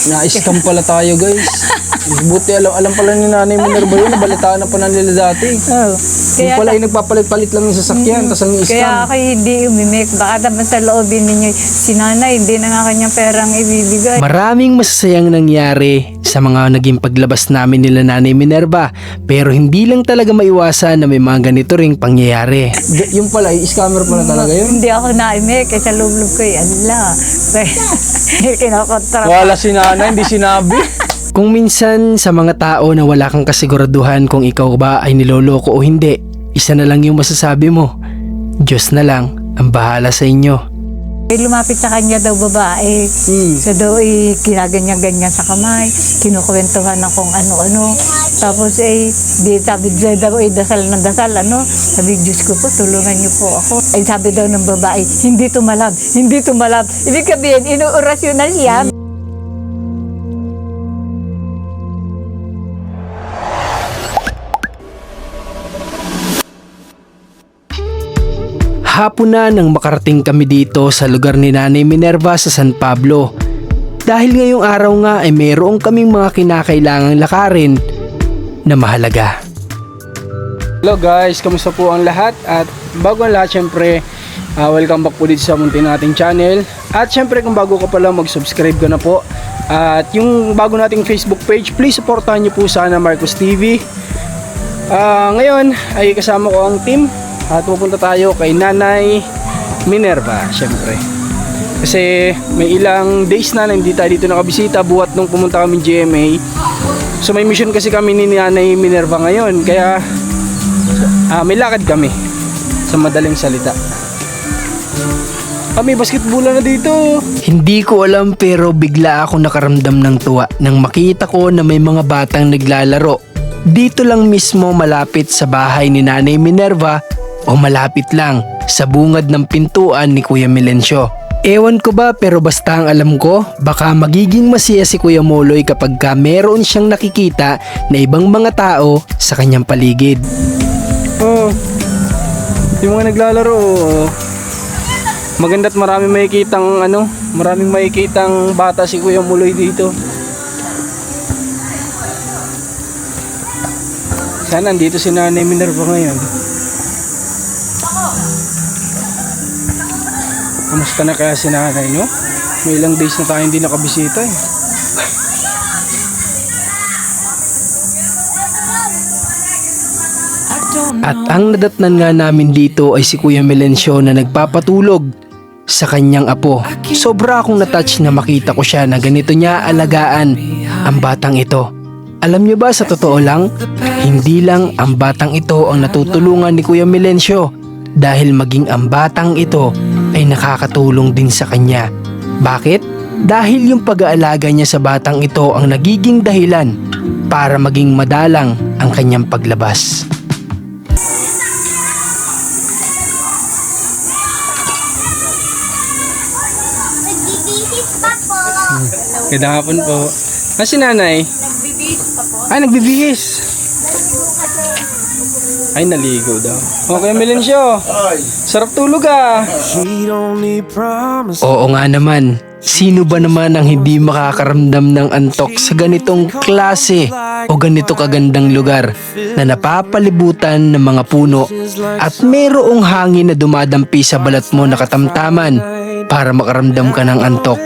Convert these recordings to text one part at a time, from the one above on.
Na-scam pala tayo, guys. Buti alam pala ni Nanay Minerva yun. Nabalitaan na pa na nila dati. Oh. Yung pala yung nagpapalit-palit lang ng sasakyan, tapos ang Kaya i-scam. ako hindi umimik. Baka naman sa loobin ninyo, si nanay, hindi na nga kanyang perang ibibigay. Maraming masasayang nangyari sa mga naging paglabas namin nila Nanay Minerva, pero hindi lang talaga maiwasan na may mga ganito ring pangyayari. Yung pala, yung scammer pala talaga yun. Hindi ako naimik, kaya sa loob ko ala. Kinakontra. Wala si Nanay, hindi sinabi. Kung minsan sa mga tao na wala kang kasiguraduhan kung ikaw ba ay niloloko o hindi, isa na lang yung masasabi mo, Diyos na lang ang bahala sa inyo. Lumapit sa kanya daw babae. Sa daw kinaganyan-ganyan sa kamay, kinukwentuhan ng kung ano-ano. Tapos di sabi daw dasal ng dasal, Sabi, Diyos ko po, tulungan niyo po ako. Sabi daw ng babae, hindi tumalab, hindi tumalab. Ibig sabihin, inuorasyon na siya. Hapon na nang makarating kami dito sa lugar ni Nanay Minerva sa San Pablo. Dahil ngayong araw nga ay mayroong kaming mga kinakailangang lakarin na mahalaga. Hello guys, kamusta po ang lahat? At bago ang lahat, syempre, welcome back po dito sa munti nating channel. At syempre, kung bago ka pala, mag-subscribe ka na po. At yung bago nating Facebook page, please supportahan niyo po sana Marcos TV. Ngayon ay kasama ko ang team. At pupunta tayo kay Nanay Minerva, syempre. Kasi may ilang days na hindi tayo dito nakabisita buhat nung pumunta kami GMA. So may mission kasi kami ni Nanay Minerva ngayon. Kaya may lakad kami sa madaling salita. May basketball na dito. Hindi ko alam pero bigla ako nakaramdam ng tuwa nang makita ko na may mga batang naglalaro. Dito lang mismo malapit sa bahay ni Nanay Minerva o malapit lang sa bungad ng pintuan ni Kuya Melencio. Ewan ko ba pero basta ang alam ko, baka magiging masaya si Kuya Moloy kapag meron siyang nakikita na ibang mga tao sa kanyang paligid. Yung mga naglalaro, maganda't maraming makikitang bata si Kuya Moloy dito. Sana andito si Nanay Minerva ngayon. Kamusta na kaya si Nanay, no? May ilang days na tayo hindi nakabisita eh. At ang nadatnan nga namin dito ay si Kuya Melencio na nagpapatulog sa kanyang apo. Sobra akong natouch na makita ko siya na ganito niya alagaan ang batang ito. Alam niyo ba sa totoo lang, hindi lang ang batang ito ang natutulungan ni Kuya Melencio dahil maging ang batang ito ay nakakatulong din sa kanya. Bakit? Dahil yung pag-aalaga niya sa batang ito ang nagiging dahilan para maging madalang ang kanyang paglabas. Nagbibihis pa po. Ganda hapon po. Si Nanay? Nagbibihis pa po. Ay, nagbibihis. Ay, naligo daw. Kuya Melencio, sarap tulog ah. Oo nga naman, sino ba naman ang hindi makakaramdam ng antok sa ganitong klase o ganito kagandang lugar na napapalibutan ng mga puno at mayroong hangin na dumadampi sa balat mo na katamtaman para makaramdam ka ng antok.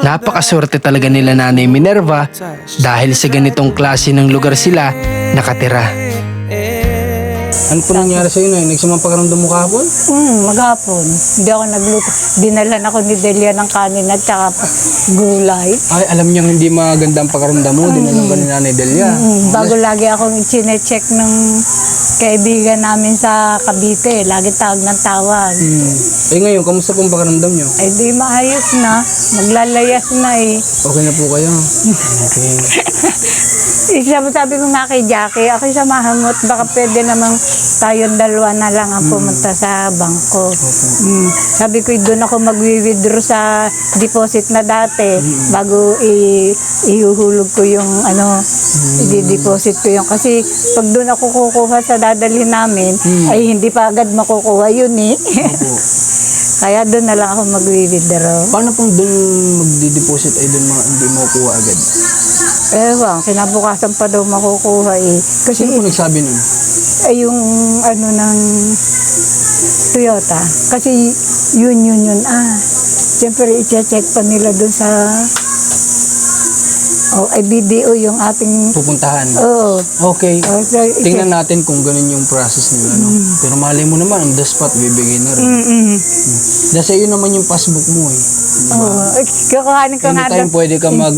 Napakaswerte talaga nila Nanay Minerva dahil sa ganitong klase ng lugar sila nakatira. Ano po nangyari sa'yo na? Nagsamang pagkaramdam mo kahapon? Maghapon. Hindi ako nagluto. Dinalan ako ni Delia ng kanin at saka gulay. Ay, alam niyang hindi maganda ang pagkaramdam mo. Dinalang ba ni Nanay Delia? Bago lagi akong chinecheck ng kaibigan namin sa Cavite. Lagi tawag ng tawag. Ngayon, kamusta pong pagkaramdam niyo? Ay di maayos na. Maglalayas na eh. Okay na po kayo? Okay. Sabi ko nga kay Jackie, ako samahan mo at baka pwede namang tayong dalawa na lang ang pumunta sa bangko. Sabi ko doon ako mag-withdraw sa deposit na dati bago ihuhulog ko yung i-deposit ko yung kasi pag doon ako kukuha sa dadalhin namin ay hindi pa agad makukuha yun eh. Kaya doon na lang ako mag-withdraw. Paano pong doon magdi-deposit ay doon mga hindi makukuha agad? Ewan, kinabukasan pa daw makukuha eh. Kasi Sino po nagsabi nun? ay yung ano ng Toyota. Kasi yun. Siyempre, i-check pa nila doon sa ay BDO yung ating Pupuntahan. oo. Okay. So, Tingnan natin kung ganun yung process nila, no? Pero malay mo naman, on the spot, bibigay na rin. Dahil sa iyo naman yung passbook mo, eh. Kukuhanin ko nga Anytime doon. pwede ka mag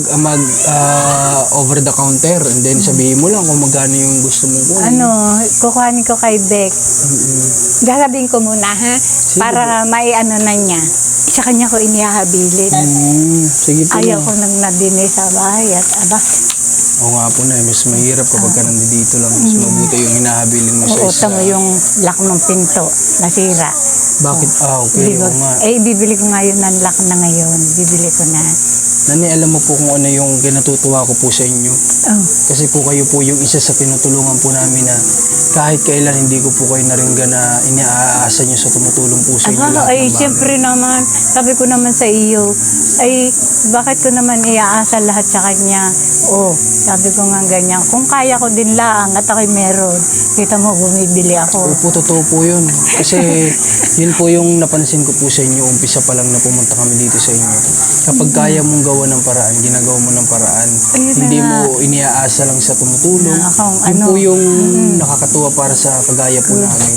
over the counter and then sabihin mo lang kung magkano yung gusto mong kunin. Kukuhanin ko kay Beck. Sasabihin ko muna ha, para may ano na niya. Sa kanya ko inihahabilin. Sige po. Ayaw ko nang nadine sa bahay at aba, Oo nga po na, mas mahirap kapag ka nandito lang. Mas mabuti yung hinahabilin mo sa isa. uutang mo yung lock ng pinto, nasira. Bakit? Okay, Di ba? oo nga. Bibili ko ngayon ng lock na ngayon. Bibili ko na. Nani, alam mo po kung ano yung kinatutuwa ko po sa inyo. Oh, Kasi po kayo po yung isa sa tinutulungan po namin na kahit kailan hindi ko po kayo naringgan na iniaasa nyo sa tumutulong po sa inyo lahat ay ng bagay. siyempre naman, sabi ko naman sa iyo, ay bakit ko naman iaasa lahat sa kanya? Sabi ko nga ganyan, kung kaya ko din lang at ako'y meron, kita mo bumibili ako. Opo, totoo po yun. Kasi yun po yung napansin ko po sa inyo, umpisa pa lang na pumunta kami dito sa inyo. Kapag kaya mong gawa ng paraan, ginagawa mo ng paraan. Ayun Hindi na nga. mo iniaasa lang sa tumutulong. Yun Ano, po yung nakakatuwa para sa kagaya po namin.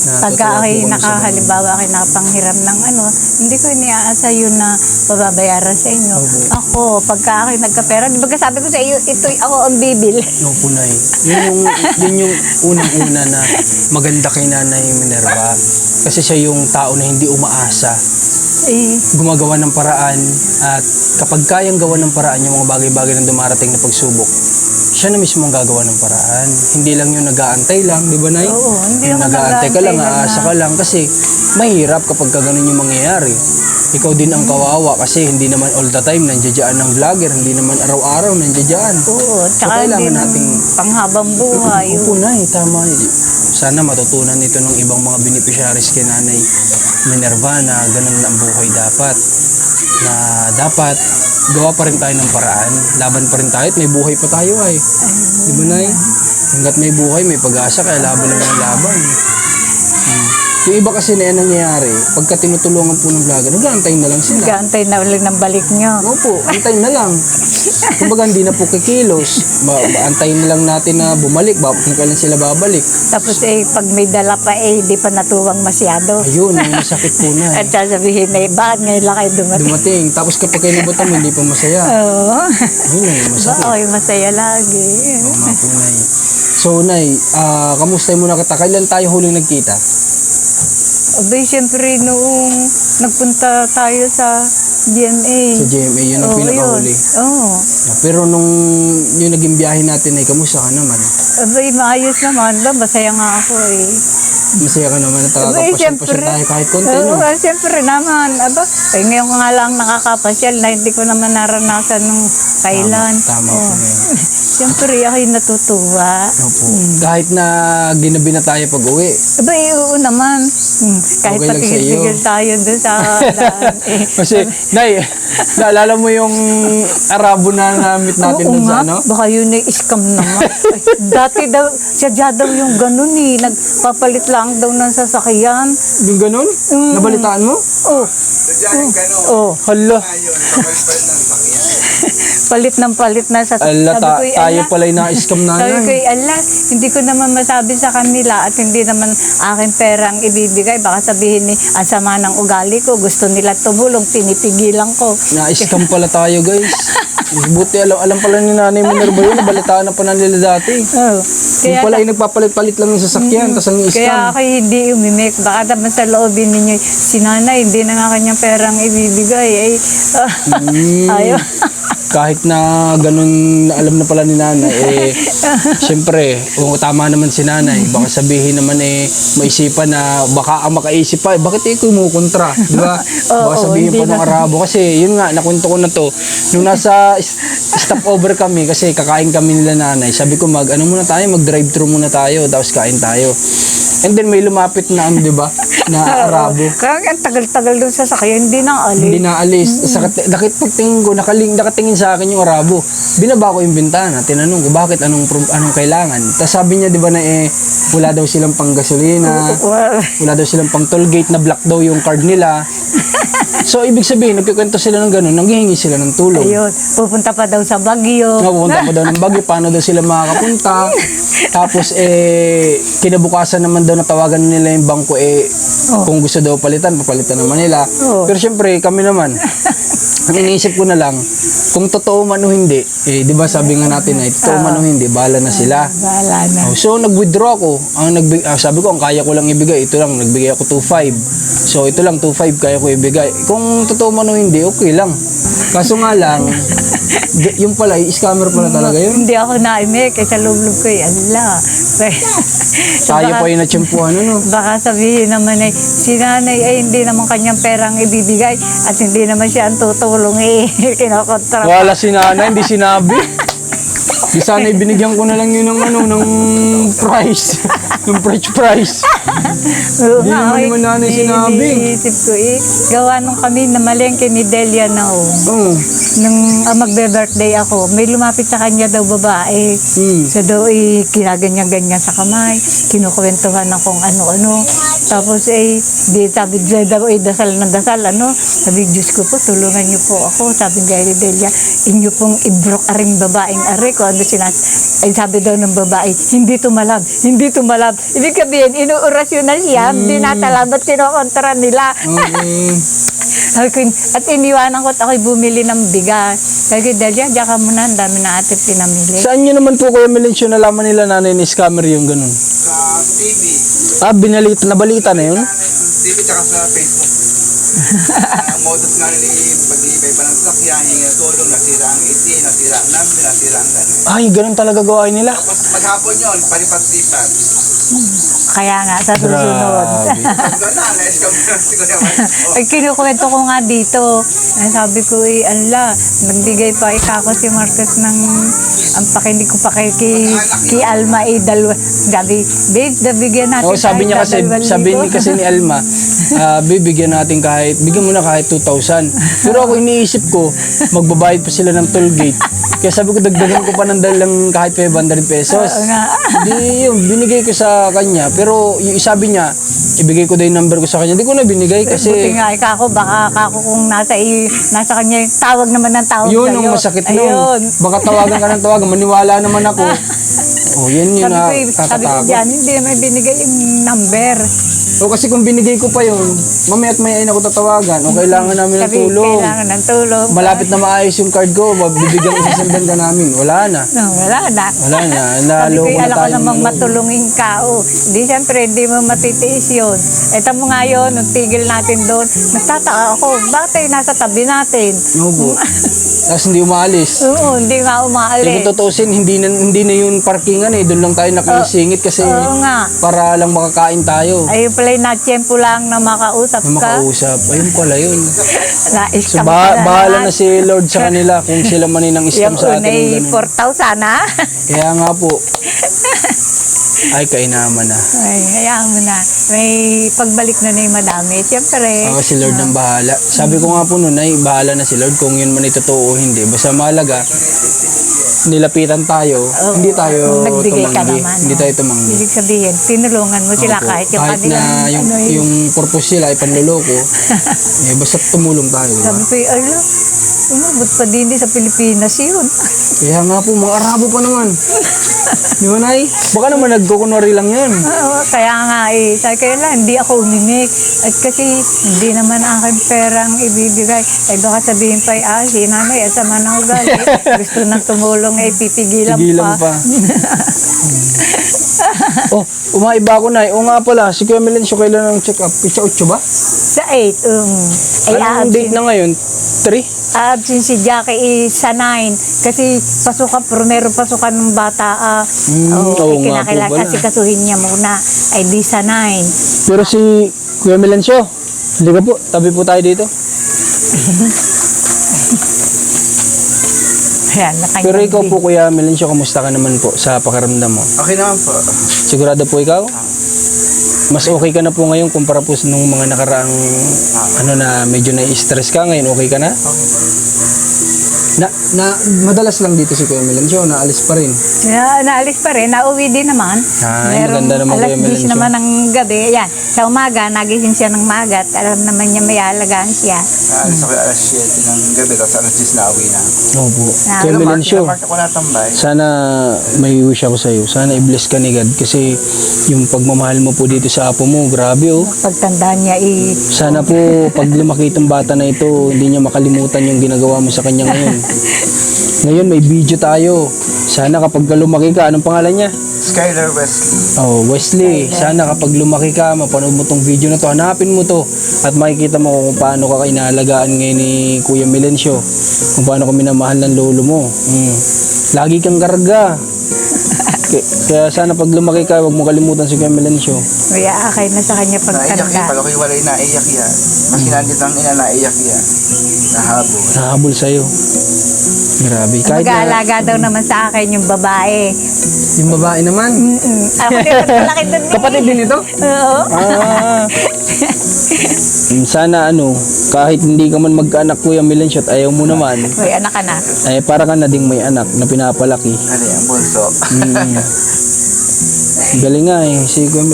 Na pagka totoo ako'y po kami sa ganun. halimbawa ako'y nakapanghiram ng hindi ko iniaasa yun na pababayaran sa inyo. Opo. Ako, pagka ako'y nagkapera, di ba sabi ko sa iyo, ito'y ako ang bibili. No, Punay. Yun yung unang-una na maganda kay Nanay Minerva. Kasi siya yung tao na hindi umaasa. Gumagawa ng paraan at kapag kayang gawa ng paraan yung mga bagay-bagay na dumarating na pagsubok, siya na mismo ang gagawa ng paraan. Hindi lang yung nag-aantay lang, di ba, Nay? Oo, hindi yung ako nag-aantay ka lang, nag-aantay lang aasa na- ka lang kasi mahirap kapag ka ganun yung mangyayari. Ikaw din ang kawawa kasi hindi naman all the time nandiyan ang vlogger, hindi naman araw-araw nandiyan. Oo, So, tsaka kailangan din nating panghabang buhay. Opo, Nay, tama. Sana matutunan nito ng ibang mga beneficiaries kay Nanay Minerva na ganun na ang buhay dapat. Na dapat gawa pa rin tayo ng paraan. Laban pa rin tayo at may buhay pa tayo ay. Di ba, Nay? Hanggat may buhay, may pag-asa, kaya laban lang ang laban. Yung iba kasi na yan nangyayari, pagka tinutulungan po ng vlogger, nag-aantay na lang sila. Nag-aantay na ulit ng balik nyo. Opo, antay na lang. Kumbaga hindi na po kikilos. Antayin na lang natin na bumalik. Kung kailan sila babalik. Tapos pag may dala pa di pa natuwang masyado. Ayun, may masakit po na. At sasabihin na bakit ngayon lang kayo dumating? Dumating. Tapos kapag kayo nabutan mo, hindi pa masaya. Oo. Ayun, may masakit. Ay, masaya lagi. Oo nga po, Nay. So, Nay, kamusta muna kita? Kailan tayo huling nagkita? Abay, siyempre noong nagpunta tayo sa GMA. Sa GMA, yun ang pinakahuli. Oo. Pero nung yung naging biyahe natin, ay kamusta ka naman? Abay, maayos naman. Masaya nga ako eh. Masaya ka naman na Abay, nakakapasyal-pasyal tayo kahit konti, no? Oo, siyempre naman. Ngayon ko nga lang nakakapasyal na hindi ko naman naranasan nung kailan. Tama po, Nay. Siyempre, ako'y natutuwa. Opo. Kahit na ginabi na tayo pag uwi. Abay, oo naman. Kahit Okay lang sa iyo. patigil-tigil tayo doon sa daan. Kasi, Nay, naalala mo yung Arabo na namit natin Oo doon sa nga, ano? baka yun ay scam naman. Ay, dati daw, sadya daw yung ganun eh. Nagpapalit lang daw ng sasakyan. Yung ganun? Nabalitaan mo? Oh. Oh. Hala, Palit ng palit na sa ala, sabi ko, tayo ala. pala yung na-scam Sabi ko, nanay. ala, hindi ko naman masabi sa kanila at hindi naman aking perang ibibigay. Baka sabihin ni, ang sama ng ugali ko, gusto nila tumulong, pinipigilan ko. Na-scam pala tayo, guys. Buti alam pala ni Nanay Minerva yun, nabalitaan na pa na nila dati. Oh. Yung pala yung nagpapalit-palit lang ng sasakyan, tas ang Kaya i-scam. ako hindi umimik. Baka naman sa loobin ninyo, si nanay, hindi na nga kanyang perang ibibigay. Ayaw. Kahit na ganun na alam na pala ni Nanay, siyempre, tama naman si Nanay. Baka sabihin naman maisipan na baka ang makaisip pa, bakit kumukontra? Di ba? Baka Oo, sabihin pa hindi ng Arabo. Kasi yun nga, nakwento ko na to. Nung nasa stopover kami, kasi kakain kami nila Nanay, sabi ko muna tayo, mag-drive-thru muna tayo, tapos kain tayo. And then may lumapit na di ba? Na Arabo. Kaya ang tagal-tagal doon sa sakyan, hindi na Hindi alis. na alis. Dakit pagtingin ko, nakatingin sa akin yung Arabo. Binaba ko yung bintana. Tinanong ko, bakit? Anong kailangan? Tapos sabi niya, di ba na wala daw silang pang gasolina. Well, Wala daw silang pang toll gate, na black daw yung card nila. So, ibig sabihin, nagkikwento sila ng ganun, nanghihingi sila ng tulong. ayun, pupunta pa daw sa Baguio. Pupunta pa daw ng Baguio, paano daw sila makakapunta. Tapos, kinabukasan naman daw natawagan nila yung bangko, kung gusto daw palitan, papalitan naman nila. Oh. Pero syempre, kami naman, ang iniisip ko na lang, kung totoo man o hindi, di ba sabi nga natin ay, totoo man o hindi, bahala na sila. Bahala na. So, nag-withdraw ako. Sabi ko, ang kaya ko lang ibigay, ito lang, nagbigay ako 2.5. So, ito lang, 2.5 kaya ko ibigay. Kung totoo man o hindi, okay lang. Kaso nga lang, yung pala, scammer pala talaga yun. Hindi ako naimik, kaysa loob-loob ko ala. Tayo pa yung natsyempuhan, ano? Baka sabihin naman si nanay ay hindi naman kanyang perang ibibigay at hindi naman siya ang tutulong kinokontra. Wala si nanay, hindi sinabi. Di sana binigyan ko na lang yun ng price. Yung price. Oo Hindi nga, naman nanay sinabi. Iniisip ko gawa nung kami na malengke ni Delia na Oo. nung magbe-birthday ako, may lumapit sa kanya daw babae. Sa daw kinaganyan-ganyan sa kamay, kinukwentuhan ng kung ano-ano. Tapos di sabi daw dasal ng dasal, sabi, Diyos ko po, tulungan niyo po ako. Sabi ni Delia, inyo pong ibrok aring babaeng are ko. Sabi daw ng babae, hindi tumalab. Ibig sabihin, inuurasyon na siya, hindi natalab at kinokontra nila. Sabi ko, at iniwanan ko at ako'y bumili ng bigas. Sabi ko, Delia, diyan ka muna, ang dami na ate pinamili. Saan nyo naman po Kuya Melencio nalaman nila nanay ni scammer yung ganun? Sa TV. Nabalita na yun? TV tsaka sa Facebook. Ang modus nga nila pag-ibay pa ng sakyan, hingi ng tulong, nasira ang AC, nasira ang lampi, nasira ang ganun. Ay, ganun talaga gawain nila. Tapos maghapon yun, palipat-lipat. Kaya nga, sa susunod. Gano'n na, na-escam na si Kuya Mark. Ay, kinukwento ko nga dito. Sabi ko, ala, nagbigay pa ako si Marcos ng, ang pakinig ko pa kay Alma, dalawa. Sabi, babe, nabigyan natin Oo, sabi niya kasi, kasi ni Alma, bibigyan natin bigyan mo na kahit 2,000. Pero ako iniisip ko, magbabayad pa sila ng toll gate. Kaya sabi ko, dagdagan ko pa ng dalang kahit 500 pesos. Oo nga. Di yun, binigay ko sa kanya. Pero yung sabi niya, ibigay ko daw yung number ko sa kanya. Di ko na binigay Buti kasi nga, kako, baka kung nasa kanya, tawag naman ng tawag yun sa'yo. ang masakit nun. Ayun. Baka tawagan ka ng tawagan, maniwala naman ako. Oh, yan yun na Sabi ko kakatakot. diyan, hindi naman binigay yung number. O kasi kung binigay ko pa yun, mamaya't mayain ako tatawagan o kailangan namin ng Sabi, tulong. kailangan ng tulong. Malapit na maayos yung card ko, bibigyan ko sasandan ka namin. Wala na. No, wala na. Wala na. Sabi Naloko ko, na alam ko tayo. namang matulungin ka. Di siyempre, hindi mo matitiis yun. Ito mo nga yun, nung tigil natin doon, nagtataka ako, bakit tayo nasa tabi natin? Opo. Tapos hindi umaalis. Oo, hindi nga Kung umaalis. tutusin, hindi na yung parkingan Doon lang tayo nakisingit kasi Oo nga. para lang makakain tayo. Ayun pala yung natsyempo lang na makausap Na ka. makausap. Ayun pala yun. So, Na-scam ka bahala lahat. na si Lord sa kanila kung sila man yung scam Yung sa atin. una ay ng ganun. 4,000 ha? Kaya nga po. Ay, kainaman na. Ay, hayaan mo na. May pagbalik na yung madami. Siyempre. Ako si Lord ang bahala. Sabi ko nga po noon ay bahala na si Lord kung yun man ay totoo o hindi. Basta mahalaga, nilapitan tayo, hindi tayo Nagbigay ka tumanggi. naman. Hindi tayo tumanggi. Ibig sabihin, tinulungan mo sila Opo. kahit yung Kahit kanilang, na yung purpose sila ay panloloko, basta tumulong tayo. Diba? sabi ko, ala, umabot pa din sa Pilipinas yun. Kaya nga po, mga Arabo pa naman. Di ba, Nay? Baka naman nagkukunwari lang yun. Oo, kaya nga sabi ko lang, hindi ako umimik. At kasi hindi naman aking perang ibibigay. Baka sabihin pa, si nanay, at sama ng ugali. Gusto nang tumulong, pipigilan Tigilan pa. Oh, umaiba ako, Nay. O nga pala, si Kuya Melencio kailan ng check-up? Isa 8 ba? Sa 8, Anong date na ngayon? 3? absent si Jackie sa 9 kasi pasukan, primero pasukan ng bata. oo nga po kinakailangan pala. kasi kasuhin niya muna ay di sa 9. Pero si Kuya Melencio, hindi ka po, tabi po tayo dito. Ayan, Pero ikaw po, Kuya Melencio, kamusta ka naman po sa pakiramdam mo? Okay naman po. Sigurado po ikaw? Mas okay ka na po ngayon kumpara po nung mga nakaraang ano na medyo na-stress ka ngayon, okay ka na? Na madalas lang dito si Kuya Melencio, naalis pa rin. Naalis pa rin, nauwi din naman. Maganda naman Kuya alas 10 Melencio. naman ng gabi. Yan, sa umaga, nagising siya ng maga at alam naman niya may alagaan siya. Alis ako alas 7 ng gabi, tapos alas 10 na uwi na. Opo. Na- Kuya Melencio, Mark ako natambay. sana may wish ako sa'yo. Sana i-bless ka ni God kasi yung pagmamahal mo po dito sa apo mo, grabe oh. Pagtandaan niya, Sana po pag lumaki itong bata na ito, hindi niya makalimutan yung ginagawa mo sa kanya ngayon. Ngayon may video tayo. Sana kapag lumaki ka, anong pangalan niya? Skylar Wesley. Oh, Wesley, sana kapag lumaki ka, mapanood mo tong video na to, hanapin mo to at makikita mo kung paano ka inaalagaan ngayon ni Kuya Melencio, kung paano ka minamahal ng lolo mo. Lagi kang karga. Kaya sana pag lumaki ka, huwag mo kalimutan si Kuya Melencio. may aakay na sa kanya Naiyak yan, pagtanda. pag ako'y walay naiyak yan. Mas nandito ang ina, naiyak yan. Nahabol. Nahabol sa'yo. Grabe. Kahit na, Mag-aalaga daw naman sa akin yung babae. yung babae naman. Ako din mas malaki doon. Kapatid din ito? Oo. Ah. Sana ano, kahit hindi ka man magkaanak Kuya Melencio at ayaw mo naman, May anak ka na. ay para ka na ding may anak na pinapalaki. Ano yan, bunso. Galing nga eh, si Kuya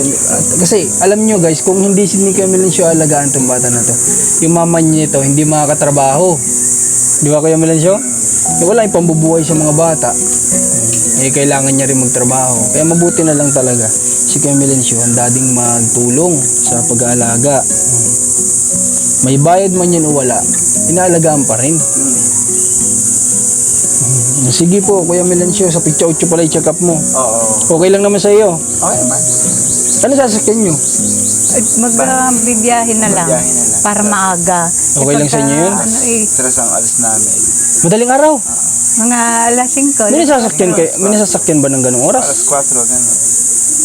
kasi alam nyo guys, kung hindi si Kuya Melencio alagaan tong bata na to, yung mama niya ito hindi makakatrabaho. Di ba Kuya Melencio? Wala yung pambubuhay sa mga bata. Eh kailangan niya rin magtrabaho. Kaya mabuti na lang talaga si Kuya Melencio ang dading magtulong sa pag-aalaga. May bayad man yan o wala, inaalagaan pa rin. Sige po, Kuya Melencio, sa Pichaucho pala i-check up mo. Oo. Okay lang naman sa iyo. Okay man. Ano sasakyan nyo? Magbibiyahin na lang. Magbibiyahe na lang. Para maaga. Okay lang sa inyo yun? Ano, Stress ang alis namin. Madaling araw. mga alas 5. May nasasakyan, may nasasakyan ba ng ganong oras? Alas 4, gano'n.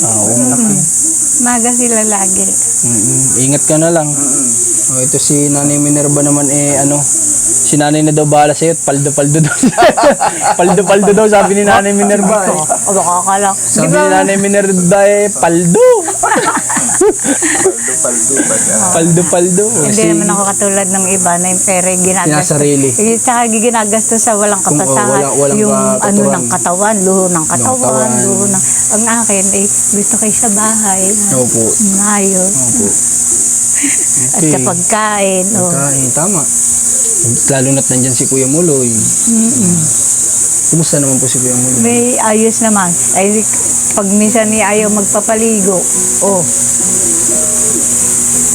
Okay. Maga sila lagi. Ingat ka na lang. Oh, ito si Nanay Minerva naman ano, si Nanay na daw bahala sa'yo at paldo-paldo daw. Paldo-paldo daw sabi ni Nanay Minerva. O baka lang. Sabi ni Nanay Minerva paldo. Paldo ba ka? Paldo-paldo. Hindi naman ako katulad ng iba na yung pera yung ginagastos. Sinasarili. Tsaka ginagastos sa walang Kung, kapasahan. walang yung katuturan. ano ng katawan, luho ng katawan, katawan. luho ng... Ang akin gusto kayo sa bahay. Opo. Ayos. Opo. At sa pagkain. Pagkain, tama. Lalo na't nandyan si Kuya Muloy. Kumusta naman po si Kuya Muloy? May ayos naman. Ay, pag minsan ni ayaw magpapaligo.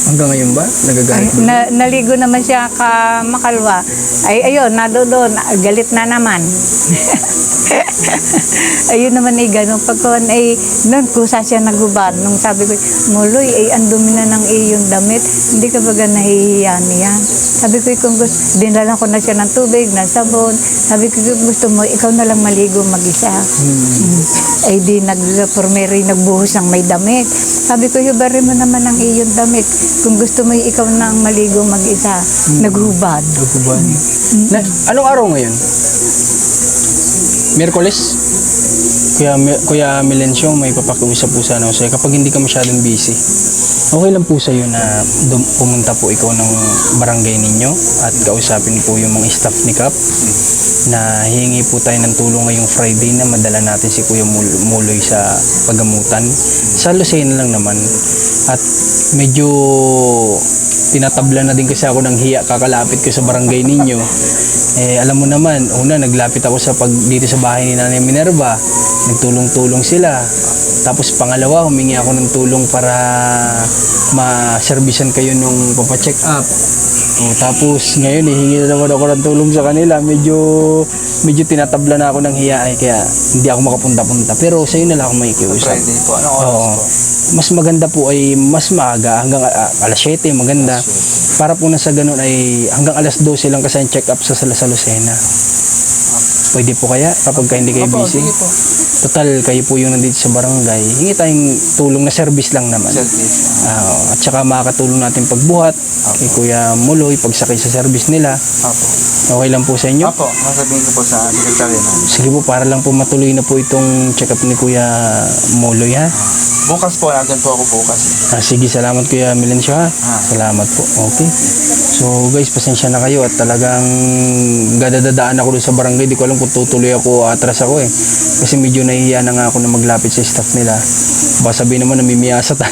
Hanggang ngayon ba? Nagagalit ba? Naligo naman siya makalwa. Ayun, doon. Galit na naman. Ayun naman gano'n. Pagkuhan noon kusa siya nagubad. Nung sabi ko, Muloy, ang dumi na ng iyong damit. Hindi ka baga nahihiya niya. Sabi ko, kung gusto, dinala ko na siya ng tubig, ng sabon. Sabi ko, kung gusto mo, ikaw na lang maligo mag-isa. Ay di nagpormeri, nagbuhos ng may damit. Sabi ko, hubari mo naman ang iyong damit. Kung gusto mo, ikaw na ang maligo mag-isa. Naghubad. Nagkuban. Anong araw ngayon? Miyerkules? Kuya Melencio, may papakiusap po sana ako sa'yo kapag hindi ka masyadong busy. Okay lang po sa'yo na pumunta po ikaw ng barangay ninyo at kausapin po yung mga staff ni Kap na hihingi po tayo ng tulong ngayong Friday na madala natin si Kuya Muloy sa pagamutan. Sa Lucena lang naman. At medyo tinatabla na din kasi ako ng hiya kakalapit ko sa barangay ninyo. Alam mo naman, una naglapit ako dito sa bahay ni Nanay Minerva. Nagtulong-tulong sila. Tapos pangalawa, humingi ako ng tulong para ma-servisan kayo nung papacheck up. Tapos ngayon, hihingi na naman ako ng tulong sa kanila. Medyo tinatabla na ako ng hiya kaya hindi ako makapunta-punta. Pero sa'yo na lang ako makikiusap. Friday po. Anong oras Oo. po? Mas maganda po ay mas maaga hanggang alas 7 maganda. Para po na sa ganun ay hanggang alas 12 lang kasi ang check up sa Lucena. Pwede po kaya kapag hindi kayo busy? Sige po. Total kayo po yung nandito sa barangay. Hingi tayong tulong na service lang naman. Service. At saka makakatulong natin pagbuhat kay Kuya Muloy pagsakay sa service nila. Apo. Okay lang po sa inyo? Opo, sasabihin ko po sa sekretary na. Sige po, para lang po matuloy na po itong check-up ni Kuya Moloy, ha? Bukas po, nandun po ako bukas. Sige, salamat Kuya Milencio, ha? Salamat po. Okay. So guys, pasensya na kayo at talagang gadadadaan ako doon sa barangay. Di ko alam kung tutuloy ako o atras ako eh. Kasi medyo nahihiya na nga ako na maglapit sa staff nila. Baka sabihin naman namimiyasa tayo.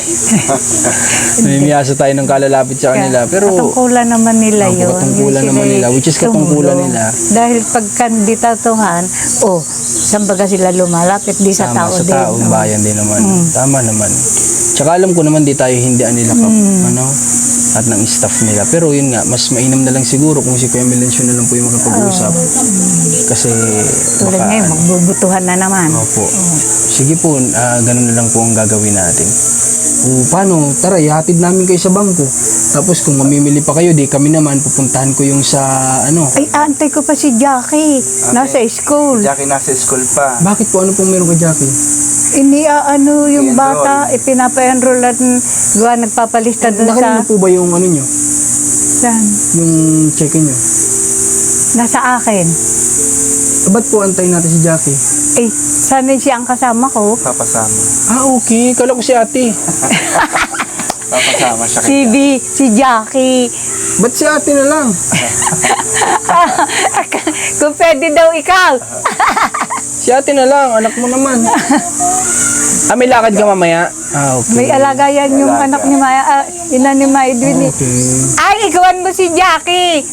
Namimiyasa tayo ng kalalapit sa kanila. Pero katungkulan naman nila Opo, yun. katungkulan Yung naman sila'y nila, which is katungkulan tumulong. nila. Dahil pag kandidatuhan, saan baga sila lumalapit? Di sa tama, tao sa din. taong bayan din naman. Tama naman. Tsaka alam ko naman di tayo hindian nila ano, at ng staff nila. Pero yun nga, mas mainam na lang siguro kung si Kuya Milencio na lang po yung makapag-uusap. Kasi Tulad ngayon, magbubutuhan na naman. Opo. Sige po, ganun na lang po ang gagawin natin. O paano? Tara, ihatid namin kayo sa bangko. Tapos kung mamimili pa kayo, di kami naman, pupuntahan ko yung sa ano. Ay, antay ko pa si Jackie. Nasa school. Jackie nasa school pa. Bakit po? Ano pong meron kay Jackie? Iniaano yung I-enroll. bata, ipinapa-enroll at gawa nagpapalista doon Nakalala sa... na po ba yung ano nyo? Saan? Yung check-in nyo? Nasa akin. Ba't po antayin natin si Jackie? Eh, sana siya ang kasama ko. Papasama. Okay. Kala ko si ate. Papasama siya Si kay B, si Jackie. Ba't si ate na lang? Kung pwede daw ikaw. Si ate na lang. Anak mo naman. May lakad ka mamaya? Okay. May alaga yan yung Alaga. anak ni Maya, ina ni Maya Edwin. Okay. Ay, ikawan mo si Jackie.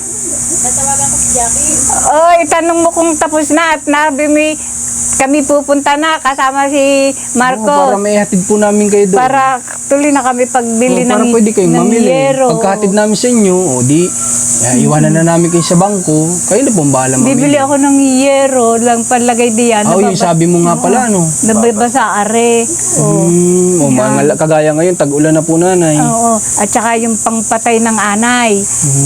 Oh, itanong mo kung tapos na at kami pupunta na kasama si Para Marco. may hatid po namin kayo doon. Para tuloy na kami pagbili para ng pwede kayong ng mamili. yero. Pagkahatid namin sa inyo, o di, iwanan na namin kayo sa bangko. Kayo na pong bahala mamili. Bibili ako ng yero lang palagay diyan. Yung sabi mo nga pala, no? Nababasa are. Oh. Kagaya ngayon, tag-ulan na po nanay. Oo. At saka yung pangpatay ng anay.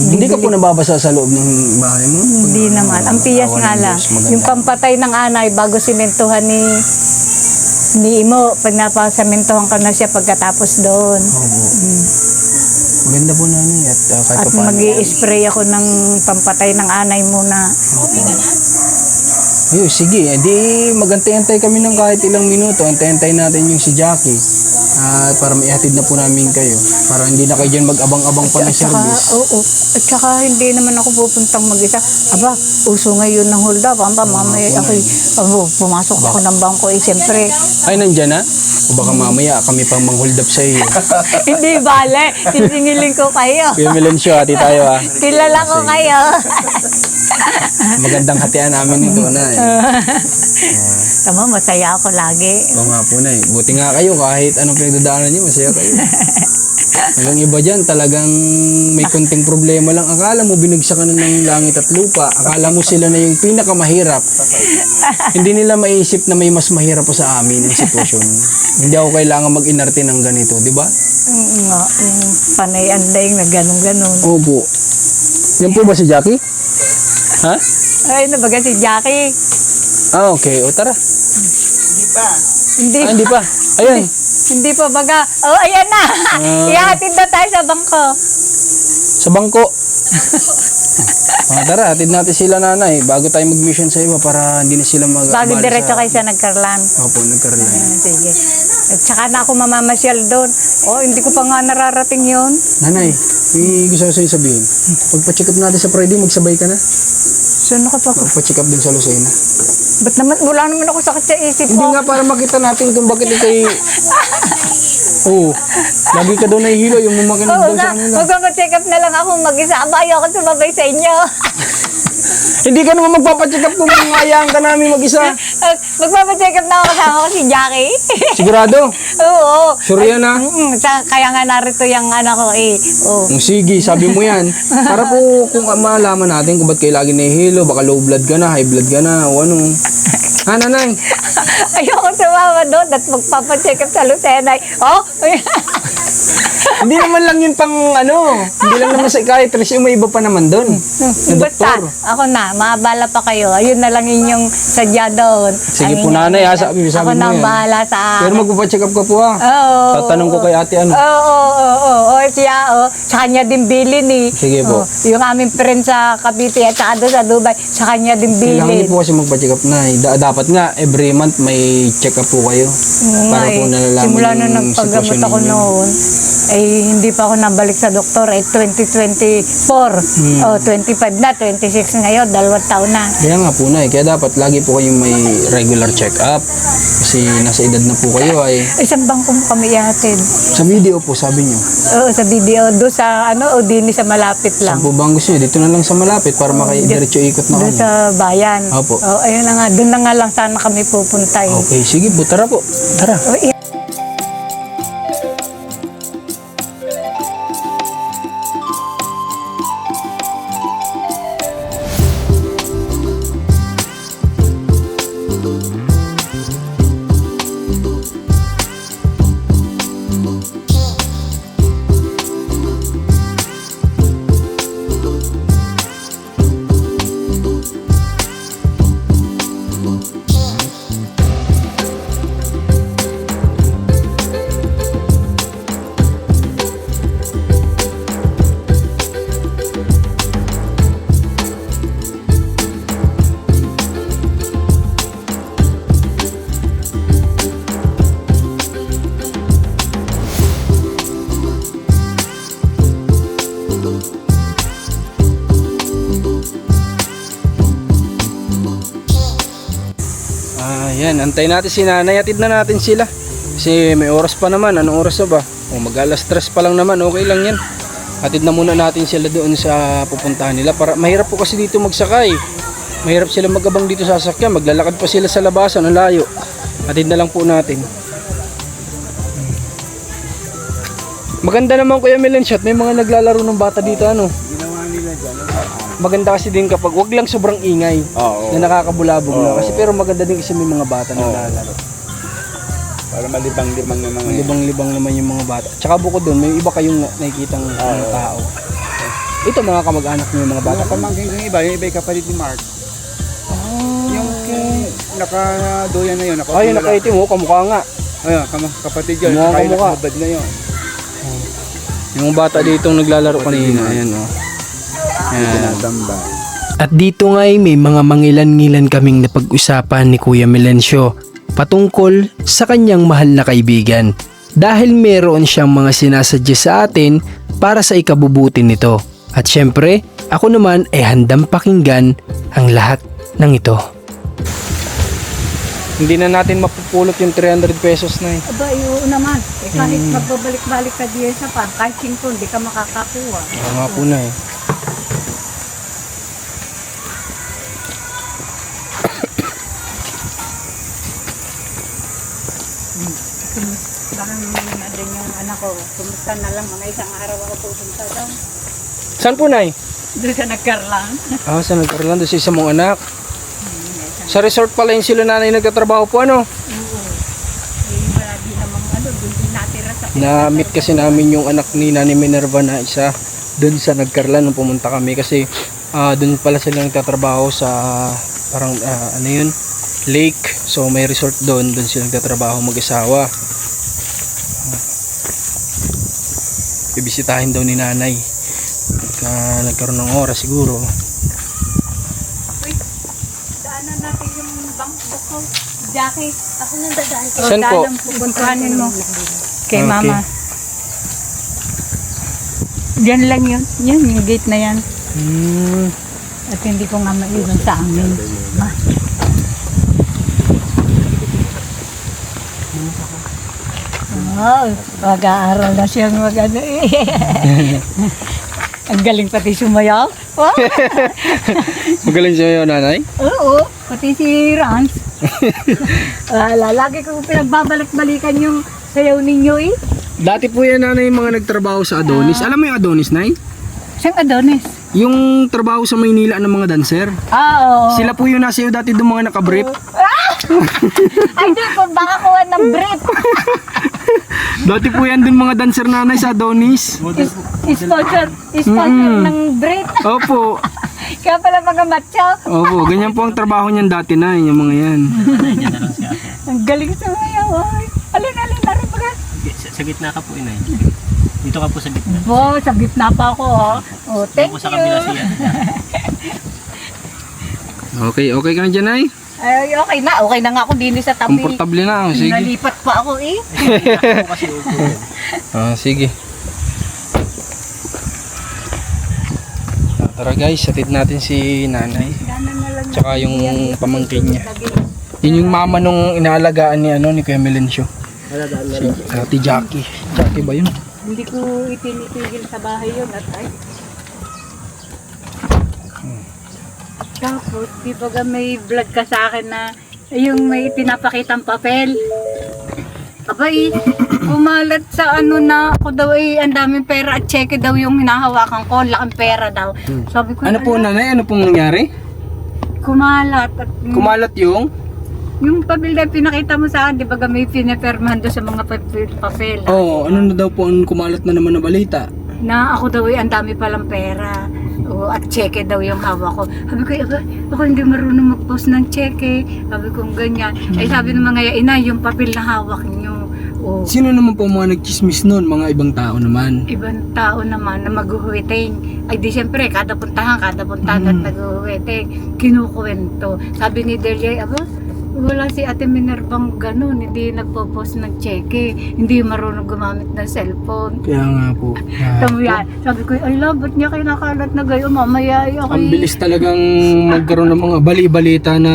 Hindi ka po nababasa sa loob ng bahay mo? Hindi naman. Ang piyas Awa nga ng lang. Diyos, maganda. Yung pampatay ng anay bago simentuhan ni Imo. Pag napasamintuhan ka na siya pagkatapos doon. Opo. Maganda po nanay at kahit At pa paano. mag-i-spray ako ng pampatay ng anay muna. Ayun, sige. Di magantay-antay kami ng kahit ilang minuto. Antay-antay natin yung si Jackie. Para maihatid na po namin kayo. Para hindi na kayo dyan mag-abang-abang pa ng At saka, service. oo. At saka hindi naman ako pupuntang mag-isa. Aba, uso ngayon ng hold up. Mamaya pumasok ako ng bangko. Siyempre, Ay, nandyan na? O baka mamaya kami pang mang-hold up sa iyo. hindi bale. Sisingiling ko kayo. Kuya Milencio, hati tayo ah. Kilala ko kayo. Magandang hatian namin ito na eh. Tama, masaya ako lagi. Oo nga po na eh. Buti nga kayo kahit anong pinagdadaanan nyo, masaya kayo. Hanggang iba dyan, talagang may konting problema lang. Akala mo binagsak ka na ng langit at lupa. Akala mo sila na yung pinakamahirap. Hindi nila maisip na may mas mahirap pa sa amin ang sitwasyon. Hindi ako kailangan mag-inarte ng ganito, di ba? Nga, yung panay anday na ganun-ganun. Opo. Yan po ba si Jackie? Ha? Ay, nabaga si Jackie. Okay. O tara. Hindi pa. Hindi, Hindi pa. Ayan. hindi pa baga. Oh, ayan na. Ihatid na tayo sa bangko. Sa bangko. Tara, atid natin sila nanay bago tayo mag-mission sa iba para hindi na sila Bago diretso kayo sa Nagkarlan. Opo, nagkaroon. Sige. At saka na ako mamamasyal doon. Oh, hindi ko pa nga nararating yun. Nanay, may gusto ko sa'yo sabihin. Pagpa-check up natin sa Friday, magsabay ka na. Saan ka pa? Pagpa-check up din sa Lucena. Ba't naman, wala naman ako sakit sa isip Hindi ko. nga para makita natin kung bakit ikay... Oo. Lagi ka daw nahihilo, yung mumakinig Oo daw sa nga, kanila. magpapacheck up na lang ako mag-isa. Aba, ayoko sumabay sa inyo. Hindi ka naman magpapacheck up kung hayaan ka namin mag-isa. Magpapacheck up na ako kasama ko si Jackie. Sigurado? Oo. Sure yan ah. Kaya nga narito yung anak ko eh. Oh. Sige, sabi mo yan. Para po kung malaman natin kung ba't kayo lagi nahihilo, baka low blood ka na, high blood ka na, o ano. Ha, nanay? Ayoko sumama doon at magpapacheck up sa Lucenay. Oh, Hindi naman lang yun pang ano. Hindi lang naman psychiatrist. Yung may iba pa naman doon. Na basta, doktor. ako na, maabala pa kayo. Ayun na lang inyong sadya doon. Sige Ang po, inyong- nanay, ha? Sabi Ako mo na yan. bahala sa Pero magpapacheck up ka po, ha? Oo. Tatanong ko kay ate ano. Oo. Siya, sa kanya din bilin eh. Sige po. Yung aming friend sa Cavite at saka doon sa Dubai, sa kanya din Kailangan bilin. niyo po kasi magpa-check up na. Dapat nga, every month may check up po kayo. Para po nalalaman Simula na yung nagpagamot sitwasyon ako ninyo. noon, ay hindi pa ako nabalik sa doktor. Ay 2024. Hmm. 25 na, 26 ngayon, 2 taon na. Kaya nga po na Kaya dapat lagi po kayong may regular check up. Kasi nasa edad na po kayo ay Isang bangko mo kami ihatid. sa video po sabi niyo. Oo, sa video. Doon sa, Odini sa malapit lang. Saan po ba ang gusto niyo? Dito na lang sa malapit para diretso ikot na Doon kami. sa bayan. Opo. Oh, ayun na nga. Doon na nga lang sana kami pupunta eh. Okay, sige po. Tara po. Tara. Oh, Yan, antayin natin si nanay. Atid na natin sila. Kasi may oras pa naman. Anong oras na ba? Mag-alas 3 pa lang naman. Okay lang yan. Atid na muna natin sila doon sa pupuntahan nila. Para, mahirap po kasi dito magsakay. Mahirap sila magabang dito sa sasakyan. Maglalakad pa sila sa labasan. Ang layo. Atid na lang po natin. Maganda naman Kuya Melenshot. May mga naglalaro ng bata dito. Ano? Ginawa nila dyan. Maganda kasi din kapag wag lang sobrang ingay. Oo. Na nakakabulabog na. Oo. Kasi pero maganda din kasi may mga bata na naglalaro. Para malibang-libang na mga yan. Libang-libang naman yung mga bata. Tsaka bukod doon, may iba kayong nakikitang mga tao. Ito mga kamag-anak niyo yung mga bata. Bata pamangkin kong iba, yung iba yung kapatid ni Mark. Yung nakadoyan na yun. Ay, nakaitim mo, kamukha nga. Ayun, kapatid yun. Mukha Kaya kamukha. nakabad na yun. Yung bata dito naglalaro kanina. Ayan o. Ayan. Tinatamba. At dito nga'y may mga mangilan-ngilan kaming napag-usapan ni Kuya Melencio patungkol sa kanyang mahal na kaibigan dahil meron siyang mga sinasadya sa atin para sa ikabubuti nito. At syempre, ako naman ay handang pakinggan ang lahat ng ito. Hindi na natin mapupulot yung 300 pesos na eh. Aba, oo naman. Kahit magbabalik-balik ka diyan sa pan, kahit 5, hindi ka makakakuha. Oo nga po na eh. Parang din yung anak ko, kumusta na lang, mga isang araw ako pupunta doon. Saan po na eh? Doon sa nagkarlang. Ah, sa Nagkarlando sa isa mong anak. Sa resort pala yung sila nanay nagtatrabaho po ano? Marami namang doon din natira sa Na-meet kasi namin yung anak ni Nani Minerva na isa doon sa Nagkarlan nung pumunta kami kasi doon pala sila nagtatrabaho sa parang ano yun, lake. So may resort doon sila nagtatrabaho mag-asawa. Bibisitahin daw ni nanay. Nagkaroon ng oras siguro. daanan natin yung bangko ko. Jackie, ako nang dadaan. Saan po? Pupuntahanin mo. Kay Okay. mama. Diyan lang yun. Yan, yung gate na yan. At hindi ko nga maiwan sa amin. Ma. Oh, mag-aaral na siyang mag-ano eh. Ang galing pati sumayaw. Oh, Magaling siya yun, nanay? oo, pati si Rans. Lagi ko pinagbabalik-balikan yung sayaw ninyo eh. Dati po yan nanay yung mga nagtrabaho sa Adonis. Alam mo yung Adonis, nay? Siyang Adonis. Yung trabaho sa Maynila ng mga dancer. Oo. Sila po yung nasa iyo dati doon mga nakabrief. Ay, doon po, baka kuha ng brief. Dati po yan dun mga dancer nanay sa Adonis. Sponsor ng brief. Opo. Kaya pala mga matcha. Opo, ganyan po ang trabaho niyan dati na, yung mga yan. Ang galing sa mga oy. Alin na rin mga. Sa gitna ka po, inay. Dito ka po sa gitna. Oh, sa gitna pa ako. Oh, thank Ako you. sa kabila siya. Okay, okay ka na dyan ay? Ay, okay na. Okay na nga ako din sa tabi. Komportable na ako, sige. Nalipat pa ako eh. Ako kasi upo. Sige. Tara guys, hatid natin si nanay. Tsaka yung pamangkin niya. Yun yung mama nung inaalagaan ni ni Kuya Melencio. Si Ate Jackie. Jackie ba yun? Hindi ko itinitigil sa bahay yun at ay. Tapos, di ba may vlog ka sa akin na yung may pinapakitang papel. Abay, kumalat sa na ako daw ang daming pera at cheque daw yung hinahawakan ko, laking pera daw. Sabi ko, Ano po nanay? Ano pong nangyari? kumalat at Kumalat yung? yung papel na pinakita mo sa akin, di ba may pinapermahan doon sa mga papel. Oo, ano na daw po ang kumalat na naman na balita? Na ako daw ang dami palang pera. O, at cheque daw yung hawak ko. Sabi ko, ako hindi marunong mag-post ng cheque. Sabi ko, ganyan. Ay sabi ng mga ina, yung papel na hawak niyo. O, Sino naman po mga nagchismis nun? Mga ibang tao naman. ibang tao naman na maghuhuwiting. Ay di siyempre, kada puntahan at naghuhuwiting. Kinukuwento. Sabi ni Delia, wala si Ate Minervang ganun, hindi nagpo-post ng cheque, hindi marunong gumamit ng cellphone. Kaya nga po. Sabi ko, ala, ba't niya kinakalat na gayo? Mamaya ay okay. Ang bilis talagang magkaroon ng mga bali-balita na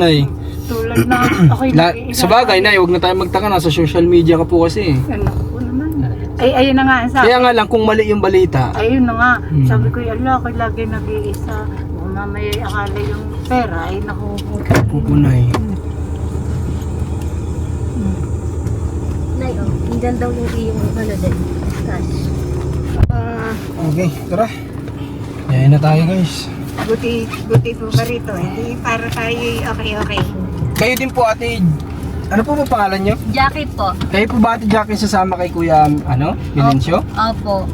nay. Tulad na, okay Sa bagay, nay, huwag na tayo magtaka, nasa social media ka po kasi. Ano po naman. Ay, ayun na nga ang sabi. Kaya nga lang, kung mali yung balita, Ayun na nga. Sabi ko, ala, ako lagi nag-iisa. O mamaya ay akala yung pera ay nakukuha. pupunay. Nay, oh, hindi daw yung iyong din. Cash. Okay, tara. Yayin na tayo guys. Buti po pa rito. Hindi para tayo okay. Kayo din po ate, ano po ba pangalan nyo? Jackie po. Kayo po ba ate Jackie sasama kay Kuya, Melencio? Opo.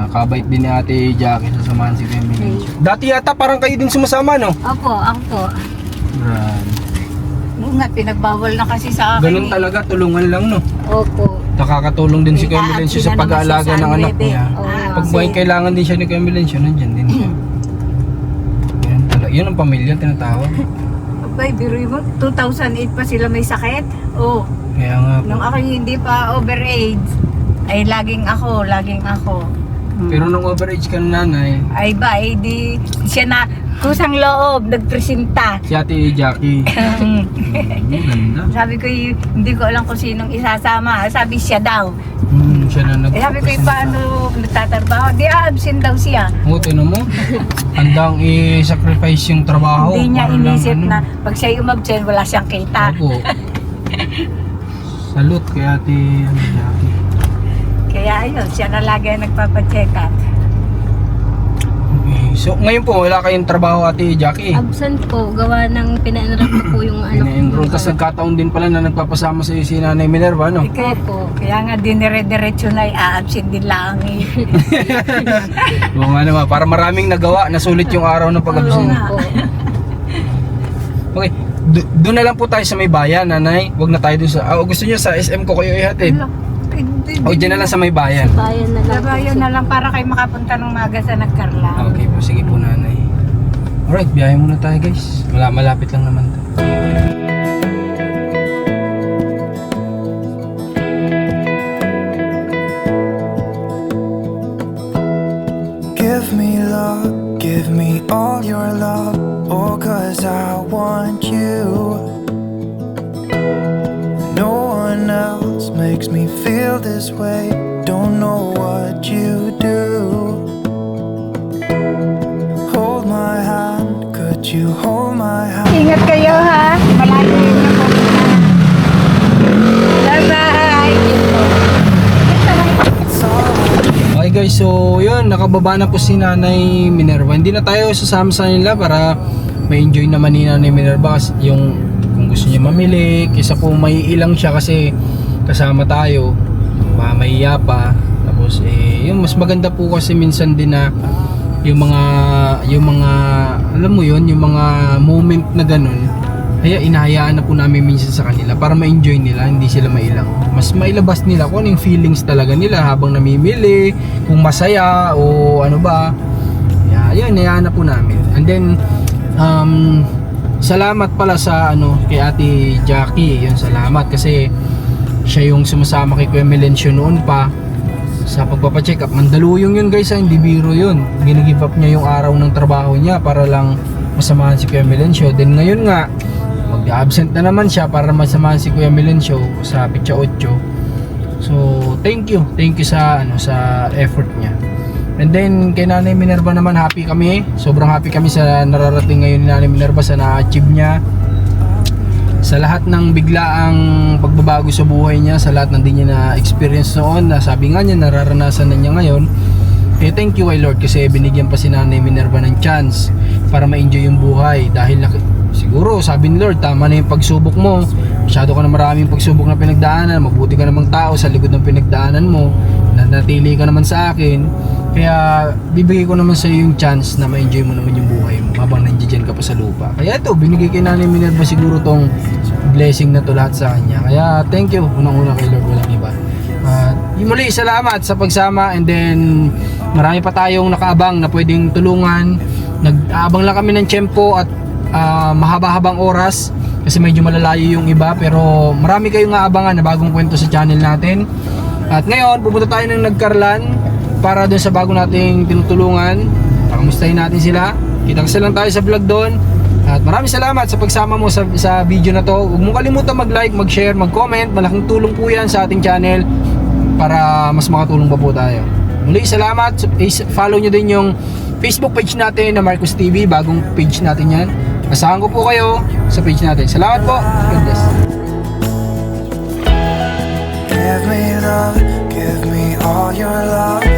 Kabait din ni ate Jackie sasamahan si Kuya Melencio. Dati yata parang kayo din sumasama, no? Opo, ako po. Grabe. Oo nga, pinagbawal na kasi sa akin. Ganun talaga, tulungan lang, no? Opo. Nakakatulong din si Kuya Melencio sa pag-aalaga ng anak niya. Pag may kailangan din siya ni Kuya Melencio, nandyan din siya. Yan talaga. Yun ang pamilya tinatawag. Abay, biruin mo, 2008 pa sila may sakit. Oh, Kaya nga po. nung ako hindi pa overage, ay laging ako. Pero nung overage ka na nanay, Ay ba, eh, di siya na kusang loob, nagpresenta. si ate Jackie. Ganda. Sabi ko, hindi ko alam kung sinong isasama. Sabi siya daw. Siya na Sabi ko, paano nagtatrabaho? Di absent daw siya. Oo, tinan mo. Handang i-sacrifice yung trabaho. Hindi niya para lang, inisip na pag siya umabsent, wala siyang kita. Opo. Salute kay ate Jackie. Kaya ayun, siya na lagi ang nagpapacheck up. Okay. So, ngayon po, wala kayong trabaho ate Jackie. Absent po. Gawa ng pina-enroll ko po yung ano. Ina-enroll. Tapos nagkataon din pala na nagpapasama sa iyo si Nanay Minerva, no? Kaya, kaya nga dinire-diretso na i-absent din lang eh. Oo nga naman, para maraming nagawa, nasulit yung araw ng pag-absent. nga. Okay, doon na lang po tayo sa may bayan, nanay. Huwag na tayo doon sa... gusto niyo sa SM ko kayo ihatid? O, dyan na lang sa may bayan. Bayan na lang. Labayo na lang para kayo makapunta ng maga sa Nagkarla. Okay po, sige po nanay. Alright, biyahe muna tayo guys. Malapit lang naman to. Give me love, give me all your love, oh, 'cause I want you. No one else makes me feel this way, don't know what you do. Hold my hand, could you hold my hand? Ingat kayo ha. Malayo yun yung pupunta. Bye-bye. Okay guys, so yun, nakababa na po si Nanay Minerva. Hindi na tayo sasama sa nila para ma-enjoy naman ni Nanay Minerva kasi yung kung gusto niya mamili, kaysa po may ilang siya kasi kasama tayo, mahiya pa. Tapos yung mas maganda po kasi minsan din na yung mga alam mo yun, yung mga moment na ganun, kaya inahayaan na po namin minsan sa kanila para ma-enjoy nila, hindi sila mailang. Mas mailabas nila kung ano yung feelings talaga nila habang namimili, kung masaya o ano ba. Yun, inahayaan na po namin. And then salamat pala sa kay Ate Jackie. Yun, salamat kasi siya yung sumasama kay Kuya Melencio noon pa sa pagpapacheck up. Mandaluyong yun guys, hindi biro yun. Ginigive up niya yung araw ng trabaho niya para lang masamahan si Kuya Melencio. Then ngayon nga, mag-absent na naman siya para masamahan si Kuya Melencio sa Pitsa 8. So, thank you sa sa effort niya. And then kay Nanay Minerva naman, happy kami. Sobrang happy kami sa nararating ngayon ni Nanay Minerva, sa na-achieve niya. Sa lahat ng biglaang pagbabago sa buhay niya, sa lahat ng di niya na-experience noon, na sabi nga niya nararanasan na niya ngayon. Thank you kay Lord kasi binigyan pa si Nanay Minerva ng chance para ma-enjoy yung buhay. Dahil siguro sabi ni Lord, tama na yung pagsubok mo, masyado ka na maraming pagsubok na pinagdaanan, mabuti ka namang tao sa likod ng pinagdaanan mo, natili ka naman sa akin, kaya bibigay ko naman sa iyo yung chance na ma-enjoy mo naman yung buhay mo habang nandiyan ka pa sa lupa. Kaya ito, binigay kay Nanay Minerva siguro tong blessing na to lahat sa kanya. Kaya thank you unang-una kay Lord, walang iba. Muli, salamat sa pagsama. And then marami pa tayong nakaabang na pwedeng tulungan. Nag-aabang lang kami ng tiyempo at mahaba-habang oras kasi medyo malalayo yung iba, pero marami kayong aabangan na bagong kwento sa channel natin. At ngayon pupunta tayo ng Nagkarlan para dun sa bago nating tinutulungan. Pakamustahin natin sila, kita-kita lang tayo sa vlog doon. At maraming salamat sa pagsama mo sa video na to. Huwag mong kalimutan mag-like, mag-share, mag-comment. Malaking tulong po yan sa ating channel para mas makatulong pa po tayo. Muli, salamat. Follow nyo din yung Facebook page natin na Marcos TV. Bagong page natin yan. Asahan ko po kayo sa page natin. Salamat po. God bless. Give me love, give me all your love.